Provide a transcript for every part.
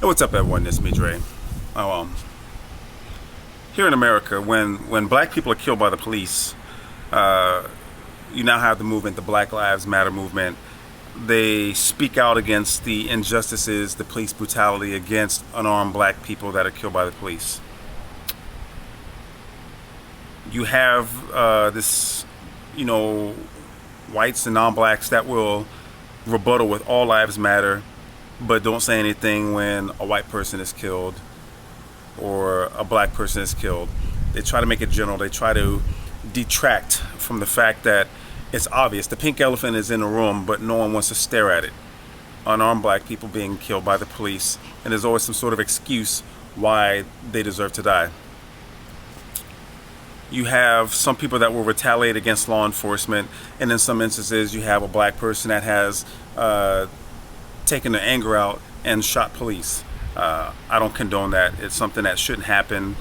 Hey, what's up, everyone? This is me, Dre. Oh, here in America, when black people are killed by the police, you now have the movement, the Black Lives Matter movement. They speak out against the injustices, the police brutality against unarmed black people that are killed by the police. You have this, whites and non-blacks that will rebuttal with all lives matter, but don't say anything when a white person is killed or a black person is killed. They try to make it general. They try to detract from the fact that it's obvious. The pink elephant is in the room, but no one wants to stare at it. Unarmed black people being killed by the police, and there's always some sort of excuse why they deserve to die. You have some people that will retaliate against law enforcement, and in some instances you have a black person that has taken their anger out and shot police. I don't condone that. It's something that shouldn't happen.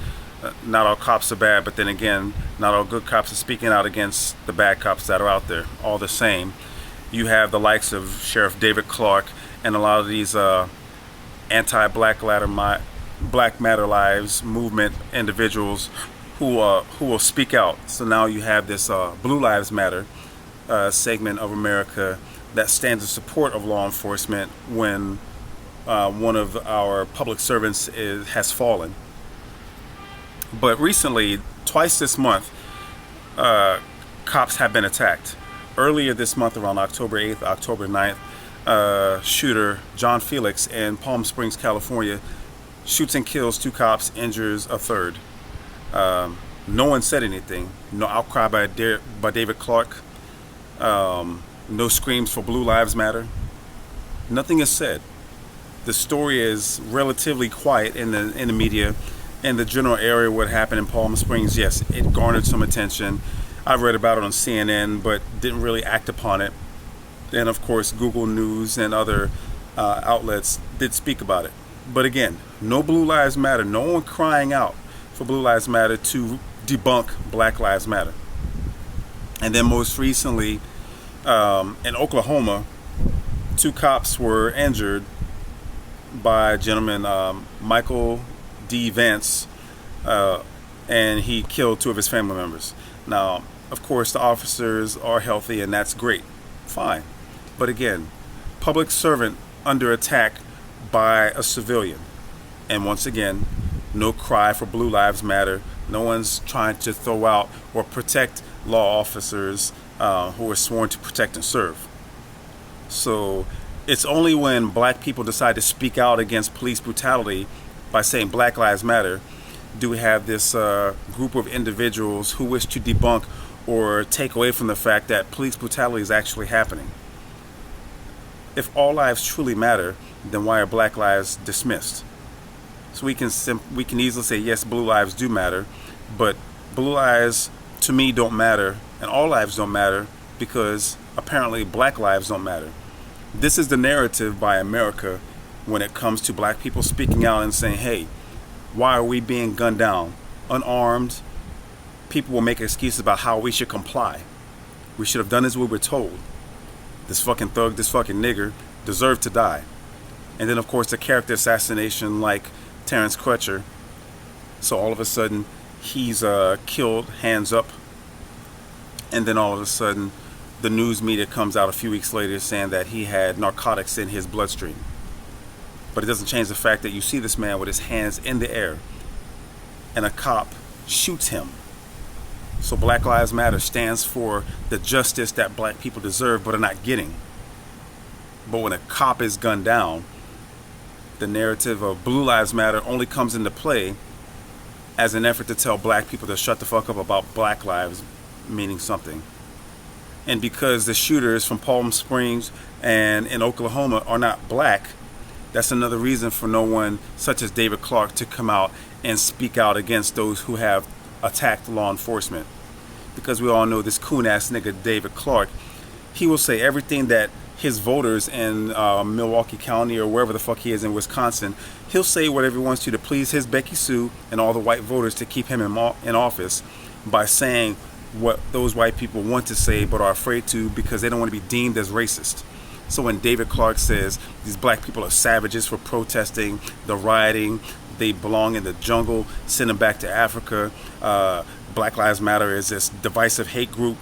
Not all cops are bad, but then again, not all good cops are speaking out against the bad cops that are out there. All the same, you have the likes of Sheriff David Clarke and a lot of these anti-Black Matter Lives movement individuals who will speak out. So now you have this Blue Lives Matter segment of America that stands in support of law enforcement when one of our public servants has fallen. But recently, twice this month, cops have been attacked. Earlier this month, around October 8th, October 9th, shooter John Felix in Palm Springs, California, shoots and kills 2 cops, injures a third. No one said anything. No outcry by David Clarke. No screams for Blue Lives Matter. Nothing is said. The story is relatively quiet in the media. In the general area, what happened in Palm Springs, yes, it garnered some attention. I read about it on CNN, but didn't really act upon it. And of course, Google News and other outlets did speak about it. But again, no Blue Lives Matter. No one crying out for Blue Lives Matter to debunk Black Lives Matter. And then most recently, in Oklahoma, 2 cops were injured by a gentleman, Michael D. Vance, and he killed 2 of his family members. Now, of course, the officers are healthy, and that's great. Fine. But again, public servant under attack by a civilian. And once again, no cry for Blue Lives Matter. No one's trying to throw out or protect law officers who are sworn to protect and serve. So it's only when black people decide to speak out against police brutality by saying Black Lives Matter do we have this group of individuals who wish to debunk or take away from the fact that police brutality is actually happening. If all lives truly matter, then why are black lives dismissed? So we can easily say, yes, blue lives do matter, but blue lives to me don't matter, and all lives don't matter because apparently black lives don't matter. This is the narrative by America when it comes to black people speaking out and saying, hey, why are we being gunned down? Unarmed, people will make excuses about how we should comply. We should have done as we were told. This fucking thug, this fucking nigger deserved to die. And then of course the character assassination like Terrence Crutcher. So all of a sudden he's killed, hands up. And then all of a sudden the news media comes out a few weeks later saying that he had narcotics in his bloodstream. But it doesn't change the fact that you see this man with his hands in the air and a cop shoots him. So Black Lives Matter stands for the justice that black people deserve but are not getting. But when a cop is gunned down, the narrative of Blue Lives Matter only comes into play as an effort to tell black people to shut the fuck up about black lives meaning something. And because the shooters from Palm Springs and in Oklahoma are not black, that's another reason for no one such as David Clarke to come out and speak out against those who have attacked law enforcement. Because we all know this coon ass nigga David Clarke, he will say everything that his voters in Milwaukee County or wherever the fuck he is in Wisconsin, he'll say whatever he wants to please his Becky Sue and all the white voters to keep him in office by saying what those white people want to say but are afraid to because they don't want to be deemed as racist. So when David Clarke says these black people are savages for protesting, the rioting, they belong in the jungle, send them back to Africa, Black Lives Matter is this divisive hate group,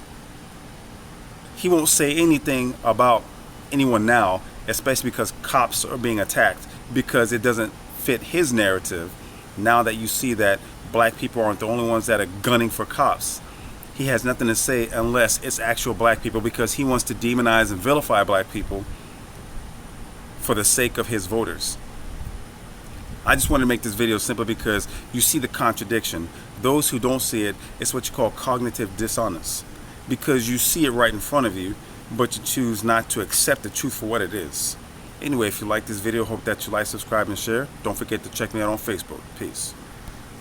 he won't say anything about anyone now, especially because cops are being attacked, because it doesn't fit his narrative. Now that you see that black people aren't the only ones that are gunning for cops, he has nothing to say unless it's actual black people, because he wants to demonize and vilify black people for the sake of his voters. I just wanted to make this video simply because you see the contradiction. Those who don't see it, it's what you call cognitive dissonance, because you see it right in front of you, but you choose not to accept the truth for what it is. Anyway, if you like this video, hope that you like, subscribe, and share. Don't forget to check me out on Facebook. Peace.